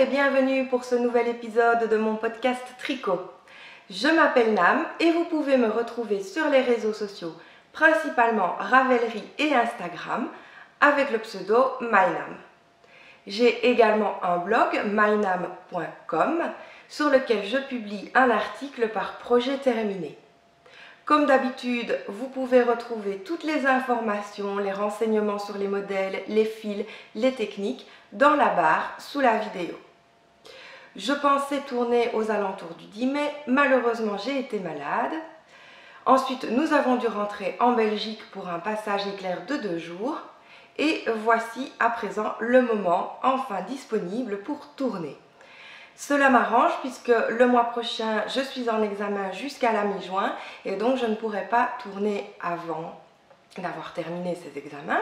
et bienvenue pour ce nouvel épisode de mon podcast Tricot. Je m'appelle Nam et vous pouvez me retrouver sur les réseaux sociaux, principalement Ravelry et Instagram, avec le pseudo MyNam. J'ai également un blog mynam.com sur lequel je publie un article par projet terminé. Comme d'habitude, vous pouvez retrouver toutes les informations, les renseignements sur les modèles, les fils, les techniques dans la barre sous la vidéo. Je pensais tourner aux alentours du 10 mai, malheureusement j'ai été malade. Ensuite, nous avons dû rentrer en Belgique pour un passage éclair de 2 jours. Et voici à présent le moment enfin disponible pour tourner. Cela m'arrange puisque le mois prochain, je suis en examen jusqu'à la mi-juin et donc je ne pourrai pas tourner avant d'avoir terminé ces examens.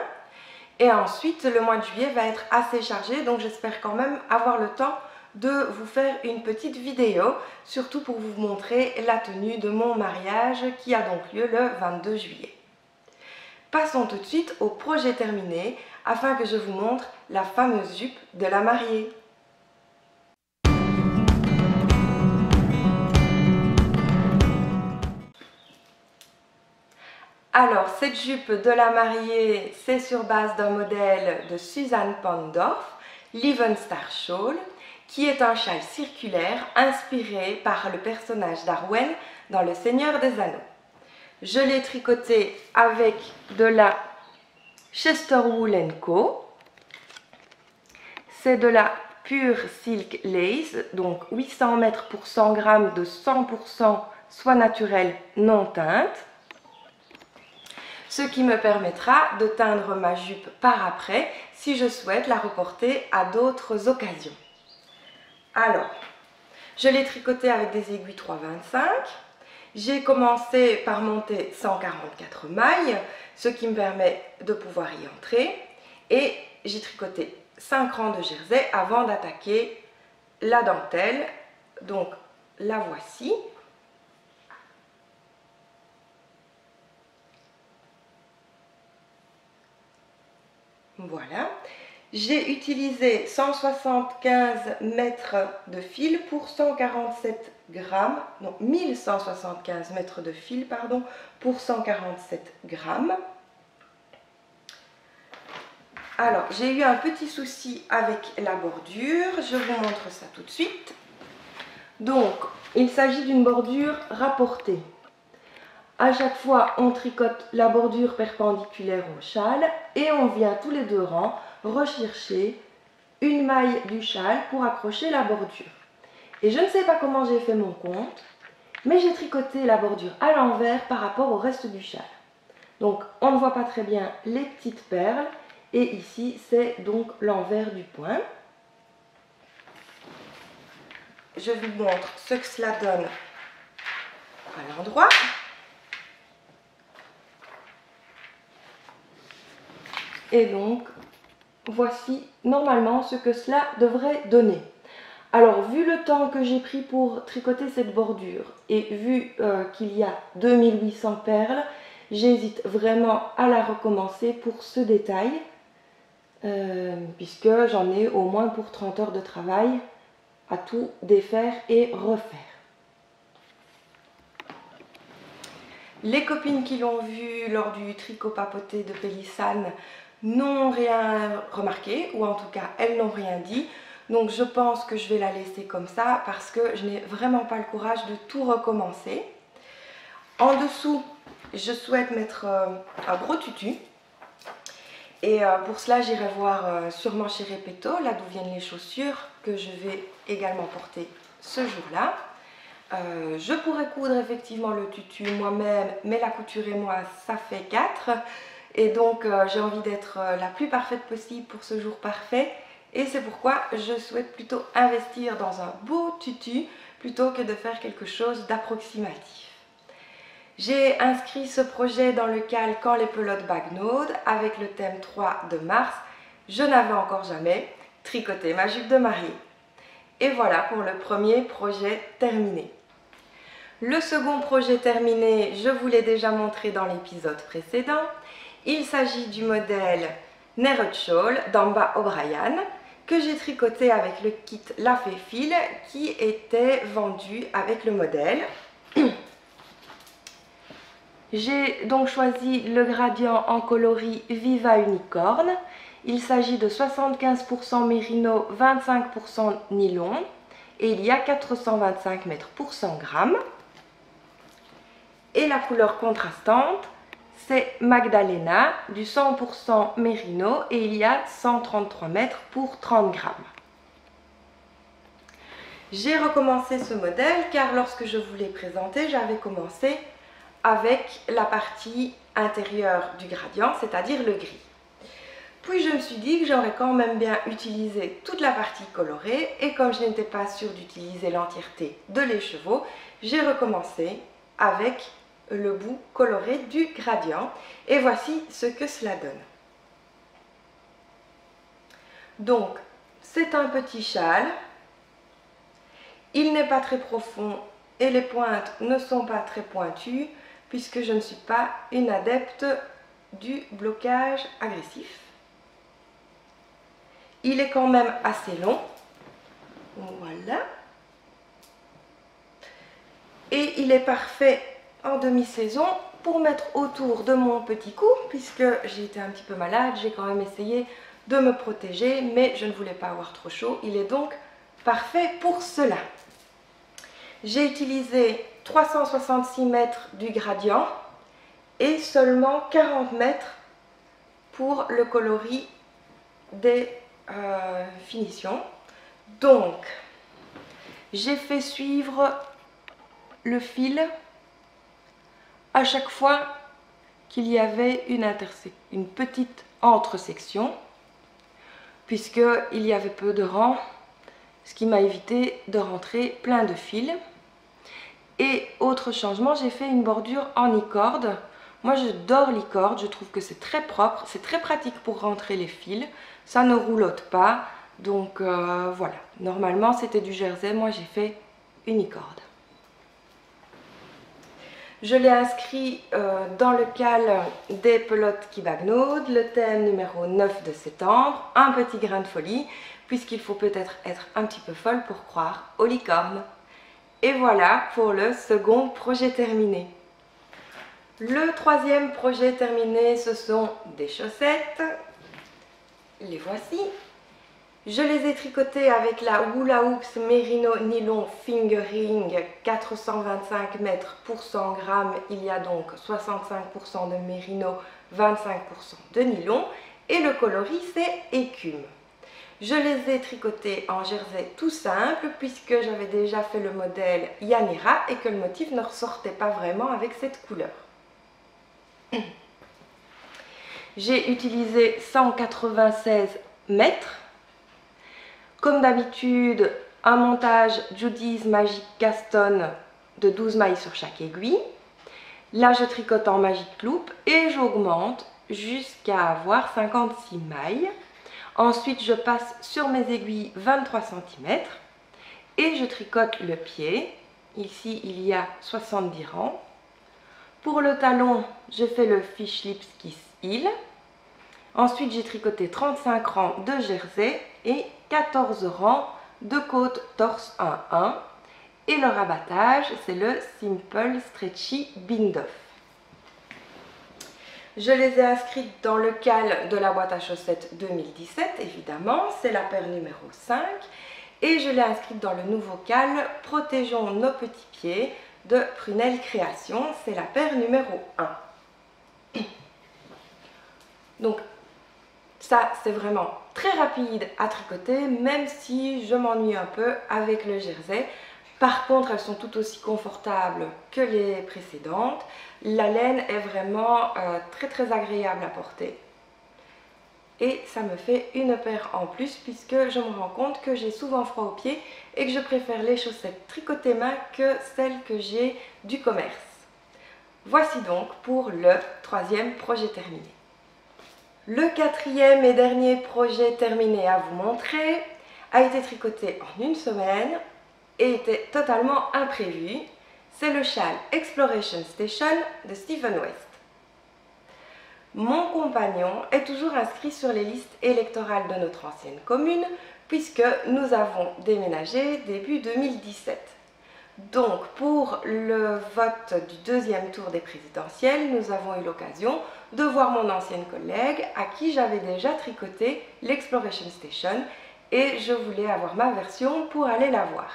Et ensuite, le mois de juillet va être assez chargé, donc j'espère quand même avoir le temps de vous faire une petite vidéo, surtout pour vous montrer la tenue de mon mariage qui a donc lieu le 22 juillet. Passons tout de suite au projet terminé afin que je vous montre la fameuse jupe de la mariée. Alors, cette jupe de la mariée, c'est sur base d'un modèle de Suzanne Pandorf, Livenstar Shawl, qui est un châle circulaire inspiré par le personnage d'Arwen dans Le Seigneur des Anneaux. Je l'ai tricoté avec de la Chester Wool & Co. C'est de la Pure Silk Lace, donc 800 mètres pour 100 grammes de 100% soie naturelle non teinte. Ce qui me permettra de teindre ma jupe par après si je souhaite la reporter à d'autres occasions. Alors, je l'ai tricoté avec des aiguilles 3,25. J'ai commencé par monter 144 mailles, ce qui me permet de pouvoir y entrer. Et j'ai tricoté 5 rangs de jersey avant d'attaquer la dentelle. Donc, la voici. Voilà. J'ai utilisé 175 mètres de fil pour 147 grammes, non 1175 mètres de fil, pardon, pour 147 grammes. Alors, j'ai eu un petit souci avec la bordure, je vous montre ça tout de suite. Donc, il s'agit d'une bordure rapportée. À chaque fois, on tricote la bordure perpendiculaire au châle et on vient tous les 2 rangs rechercher une maille du châle pour accrocher la bordure. Et je ne sais pas comment j'ai fait mon compte, mais j'ai tricoté la bordure à l'envers par rapport au reste du châle. Donc, on ne voit pas très bien les petites perles et ici, c'est donc l'envers du point. Je vous montre ce que cela donne à l'endroit. Et donc, voici normalement ce que cela devrait donner. Alors, vu le temps que j'ai pris pour tricoter cette bordure et vu qu'il y a 2800 perles, j'hésite vraiment à la recommencer pour ce détail, puisque j'en ai au moins pour 30 heures de travail à tout défaire et refaire. Les copines qui l'ont vu lors du tricot papoté de Pélissane n'ont rien remarqué, ou en tout cas elles n'ont rien dit, donc je pense que je vais la laisser comme ça parce que je n'ai vraiment pas le courage de tout recommencer. En dessous, je souhaite mettre un gros tutu et pour cela j'irai voir sûrement chez Repetto, là d'où viennent les chaussures, que je vais également porter ce jour-là. Je pourrais coudre effectivement le tutu moi-même, mais la couture et moi ça fait 4. Et donc j'ai envie d'être la plus parfaite possible pour ce jour parfait. Et c'est pourquoi je souhaite plutôt investir dans un beau tutu plutôt que de faire quelque chose d'approximatif. J'ai inscrit ce projet dans le cal Quand les pelotes bagnaudent avec le thème 3 de mars. Je n'avais encore jamais tricoté ma jupe de mariée. Et voilà pour le premier projet terminé. Le second projet terminé, je vous l'ai déjà montré dans l'épisode précédent. Il s'agit du modèle Nerud Shawl d'Amba O'Brien que j'ai tricoté avec le kit La Fée Fil qui était vendu avec le modèle. J'ai donc choisi le gradient en coloris Viva Unicorne. Il s'agit de 75% mérino, 25% nylon et il y a 425 mètres pour 100 grammes. Et la couleur contrastante, c'est Magdalena du 100% mérino et il y a 133 mètres pour 30 grammes. J'ai recommencé ce modèle car lorsque je vous l'ai présenté, j'avais commencé avec la partie intérieure du gradient, c'est-à-dire le gris. Puis je me suis dit que j'aurais quand même bien utilisé toute la partie colorée et comme je n'étais pas sûre d'utiliser l'entièreté de l'écheveau, j'ai recommencé avec le bout coloré du gradient et voici ce que cela donne. Donc c'est un petit châle, il n'est pas très profond et les pointes ne sont pas très pointues puisque je ne suis pas une adepte du blocage agressif. Il est quand même assez long, voilà, et il est parfait en demi-saison pour mettre autour de mon petit cou puisque j'ai été un petit peu malade, j'ai quand même essayé de me protéger mais je ne voulais pas avoir trop chaud, il est donc parfait pour cela. J'ai utilisé 366 mètres du gradient et seulement 40 mètres pour le coloris des finitions. Donc, j'ai fait suivre le fil à chaque fois qu'il y avait une petite entresection, puisqu'il y avait peu de rang, ce qui m'a évité de rentrer plein de fils. Et autre changement, j'ai fait une bordure en e-cord. Moi j'adore l'e-cord, je trouve que c'est très propre, c'est très pratique pour rentrer les fils, ça ne roulotte pas, donc voilà. Normalement c'était du jersey, moi j'ai fait une e-cord. Je l'ai inscrit dans le cal des pelotes qui bagnaudent, le thème numéro 9 de septembre, un petit grain de folie, puisqu'il faut peut-être être un petit peu folle pour croire aux licornes. Et voilà pour le second projet terminé. Le troisième projet terminé, ce sont des chaussettes. Les voici. Je les ai tricotées avec la Hula Hoops Merino Nylon Fingering 425 mètres pour 100 grammes. Il y a donc 65% de mérino, 25% de nylon. Et le coloris, c'est écume. Je les ai tricotées en jersey tout simple puisque j'avais déjà fait le modèle Yanira et que le motif ne ressortait pas vraiment avec cette couleur. J'ai utilisé 196 mètres. Comme d'habitude, un montage Judy's Magic Gaston de 12 mailles sur chaque aiguille. Là, je tricote en Magic Loop et j'augmente jusqu'à avoir 56 mailles. Ensuite, je passe sur mes aiguilles 23 cm et je tricote le pied. Ici, il y a 70 rangs. Pour le talon, je fais le Fish Lips Kiss Heel. Ensuite, j'ai tricoté 35 rangs de jersey et 14 rangs de côte torse 1-1. Et le rabattage, c'est le Simple Stretchy Bind-Off. Je les ai inscrites dans le cal de la boîte à chaussettes 2017, évidemment, c'est la paire numéro 5. Et je l'ai inscrite dans le nouveau cal Protégeons nos petits pieds de Prunelle Création, c'est la paire numéro 1. Donc ça, c'est vraiment très rapide à tricoter, même si je m'ennuie un peu avec le jersey. Par contre, elles sont tout aussi confortables que les précédentes. La laine est vraiment très agréable à porter. Et ça me fait une paire en plus puisque je me rends compte que j'ai souvent froid aux pieds et que je préfère les chaussettes tricotées main que celles que j'ai du commerce. Voici donc pour le troisième projet terminé. Le quatrième et dernier projet terminé à vous montrer a été tricoté en une semaine et était totalement imprévu. C'est le châle Exploration Station de Stephen West. Mon compagnon est toujours inscrit sur les listes électorales de notre ancienne commune puisque nous avons déménagé début 2017. Donc pour le vote du deuxième tour des présidentielles, nous avons eu l'occasion de voir mon ancienne collègue à qui j'avais déjà tricoté l'Exploration Station et je voulais avoir ma version pour aller la voir.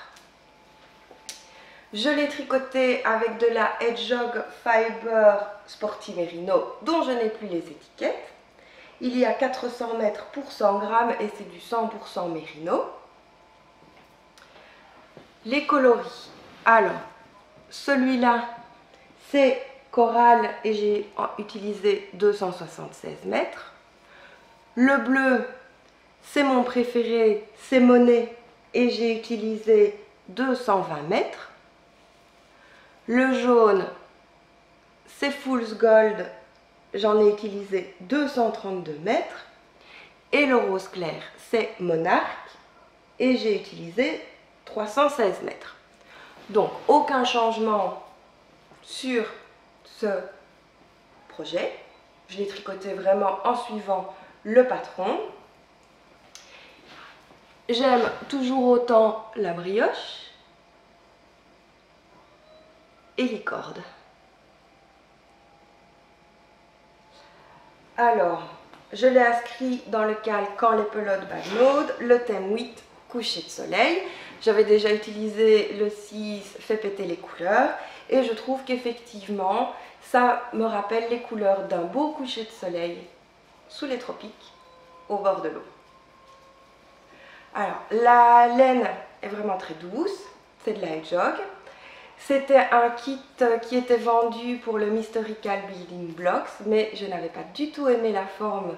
Je l'ai tricoté avec de la Hedgehog Fiber Sporty Merino dont je n'ai plus les étiquettes. Il y a 400 mètres pour 100 grammes et c'est du 100% Merino. Les coloris. Alors, celui-là, c'est Coral et j'ai utilisé 276 mètres. Le bleu, c'est mon préféré, c'est Monet et j'ai utilisé 220 mètres. Le jaune, c'est Fool's Gold, j'en ai utilisé 232 mètres. Et le rose clair, c'est Monarch et j'ai utilisé 316 mètres. Donc, aucun changement sur ce projet. Je l'ai tricoté vraiment en suivant le patron. J'aime toujours autant la brioche et les cordes. Alors, je l'ai inscrit dans le calque Quand les pelotes badnaudent, le thème 8, coucher de soleil. J'avais déjà utilisé le 6, fait péter les couleurs. Et je trouve qu'effectivement, ça me rappelle les couleurs d'un beau coucher de soleil sous les tropiques, au bord de l'eau. Alors, la laine est vraiment très douce, c'est de la Hedgehog. C'était un kit qui était vendu pour le Mystical Building Blocks, mais je n'avais pas du tout aimé la forme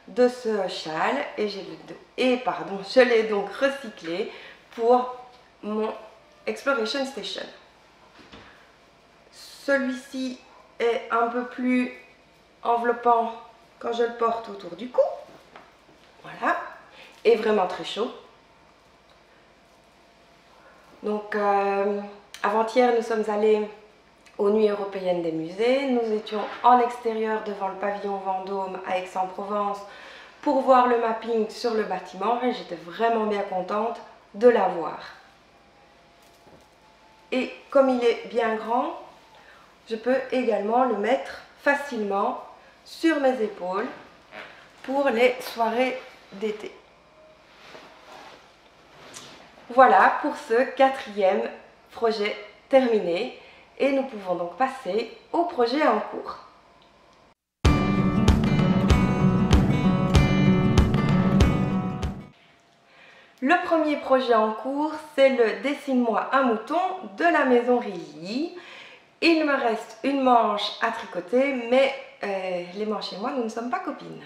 de ce châle et je l'ai donc recyclé pour mon Exploration Station. Celui-ci est un peu plus enveloppant quand je le porte autour du cou. Voilà, et vraiment très chaud. Donc, avant-hier, nous sommes allés aux Nuits européennes des musées. Nous étions en extérieur devant le pavillon Vendôme à Aix-en-Provence pour voir le mapping sur le bâtiment et j'étais vraiment bien contente de l'avoir. Et comme il est bien grand, je peux également le mettre facilement sur mes épaules pour les soirées d'été. Voilà pour ce quatrième projet terminé et nous pouvons donc passer au projet en cours. Le premier projet en cours, c'est le Dessine-moi un mouton de la maison Rilly. Il me reste une manche à tricoter, mais les manches et moi, nous ne sommes pas copines.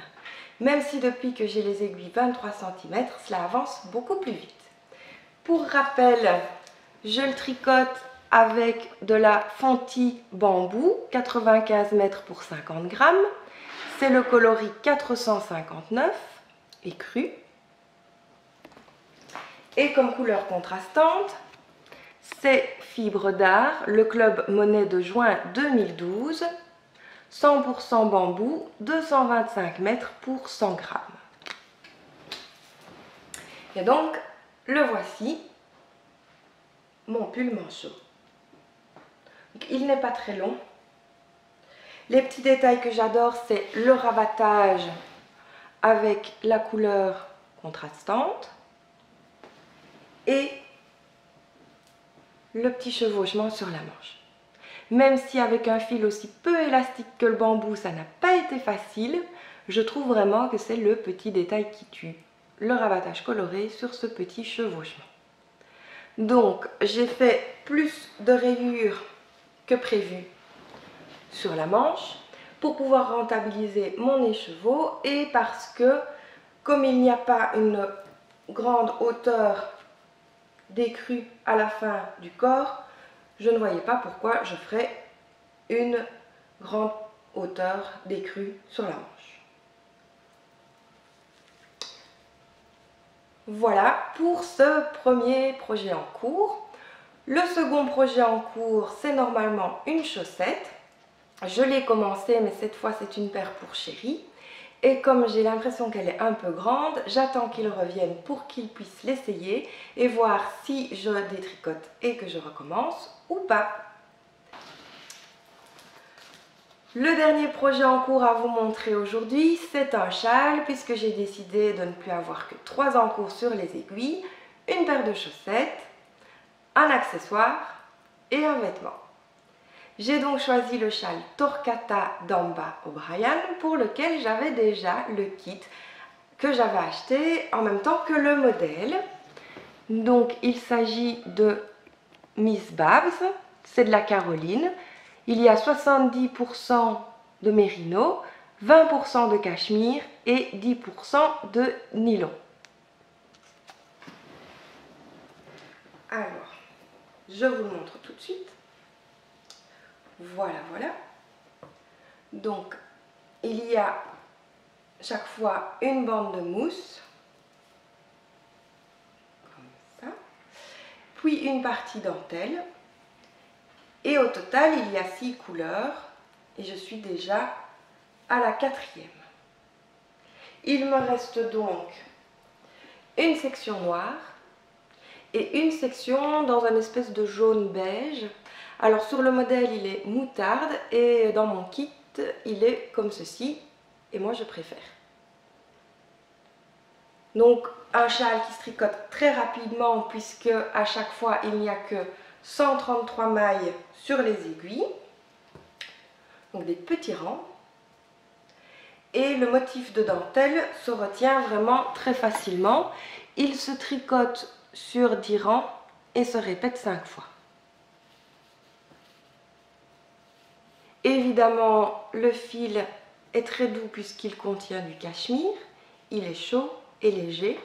Même si depuis que j'ai les aiguilles 23 cm, cela avance beaucoup plus vite. Pour rappel, je le tricote avec de la Fonty bambou, 95 mètres pour 50 grammes. C'est le coloris 459, écru. Et comme couleur contrastante, c'est Fibre d'Art, le Club Monet de juin 2012, 100% bambou, 225 mètres pour 100 grammes. Et donc, le voici, mon pull manchot. Il n'est pas très long. Les petits détails que j'adore, c'est le rabattage avec la couleur contrastante et le petit chevauchement sur la manche. Même si avec un fil aussi peu élastique que le bambou, ça n'a pas été facile, je trouve vraiment que c'est le petit détail qui tue. Le rabattage coloré sur ce petit chevauchement. Donc, j'ai fait plus de rayures que prévu sur la manche pour pouvoir rentabiliser mon écheveau et parce que, comme il n'y a pas une grande hauteur d'écru à la fin du corps, je ne voyais pas pourquoi je ferais une grande hauteur d'écru sur la manche. Voilà pour ce premier projet en cours. Le second projet en cours, c'est normalement une chaussette. Je l'ai commencé, mais cette fois c'est une paire pour chérie. Et comme j'ai l'impression qu'elle est un peu grande, j'attends qu'il revienne pour qu'il puisse l'essayer et voir si je détricote et que je recommence ou pas. Le dernier projet en cours à vous montrer aujourd'hui, c'est un châle puisque j'ai décidé de ne plus avoir que 3 encours sur les aiguilles, une paire de chaussettes, un accessoire et un vêtement. J'ai donc choisi le châle Torquata d'Amba O'Brien pour lequel j'avais déjà le kit que j'avais acheté en même temps que le modèle. Donc il s'agit de Miss Babs, c'est de la Caroline. Il y a 70% de mérino, 20% de cachemire et 10% de nylon. Alors, je vous le montre tout de suite. Voilà, voilà. Donc, il y a chaque fois une bande de mousse, comme ça, puis une partie dentelle. Et au total, il y a 6 couleurs et je suis déjà à la 4e. Il me reste donc une section noire et une section dans une espèce de jaune beige. Alors sur le modèle, il est moutarde et dans mon kit, il est comme ceci et moi je préfère. Donc un châle qui se tricote très rapidement puisque à chaque fois, il n'y a que 133 mailles sur les aiguilles, donc des petits rangs, et le motif de dentelle se retient vraiment très facilement. Il se tricote sur 10 rangs et se répète 5 fois. Évidemment, le fil est très doux puisqu'il contient du cachemire, il est chaud et léger,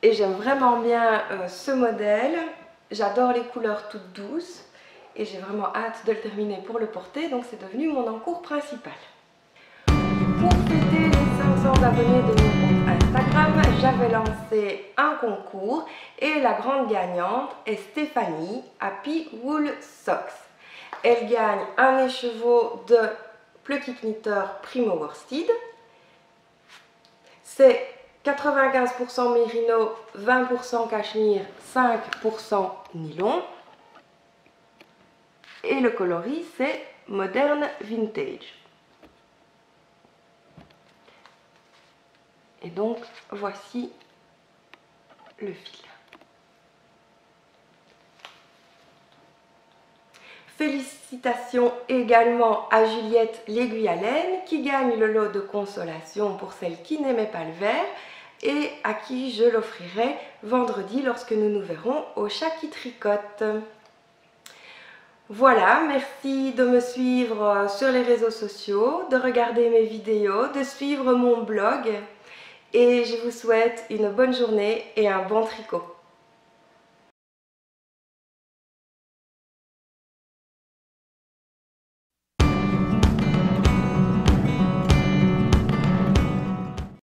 et j'aime vraiment bien ce modèle. J'adore les couleurs toutes douces et j'ai vraiment hâte de le terminer pour le porter, donc c'est devenu mon encours principal. Pour fêter les 500 abonnés de mon compte Instagram, j'avais lancé un concours et la grande gagnante est Stéphanie Happy Wool Socks. Elle gagne un écheveau de Plucky Knitter Primo Worsted. C'est 95% mérino, 20% cachemire, 5% nylon. Et le coloris, c'est Modern Vintage. Et donc, voici le fil. Félicitations également à Juliette l'aiguille à laine qui gagne le lot de consolation pour celle qui n'aimait pas le vert et à qui je l'offrirai vendredi lorsque nous nous verrons au Chat qui tricote. Voilà, merci de me suivre sur les réseaux sociaux, de regarder mes vidéos, de suivre mon blog et je vous souhaite une bonne journée et un bon tricot.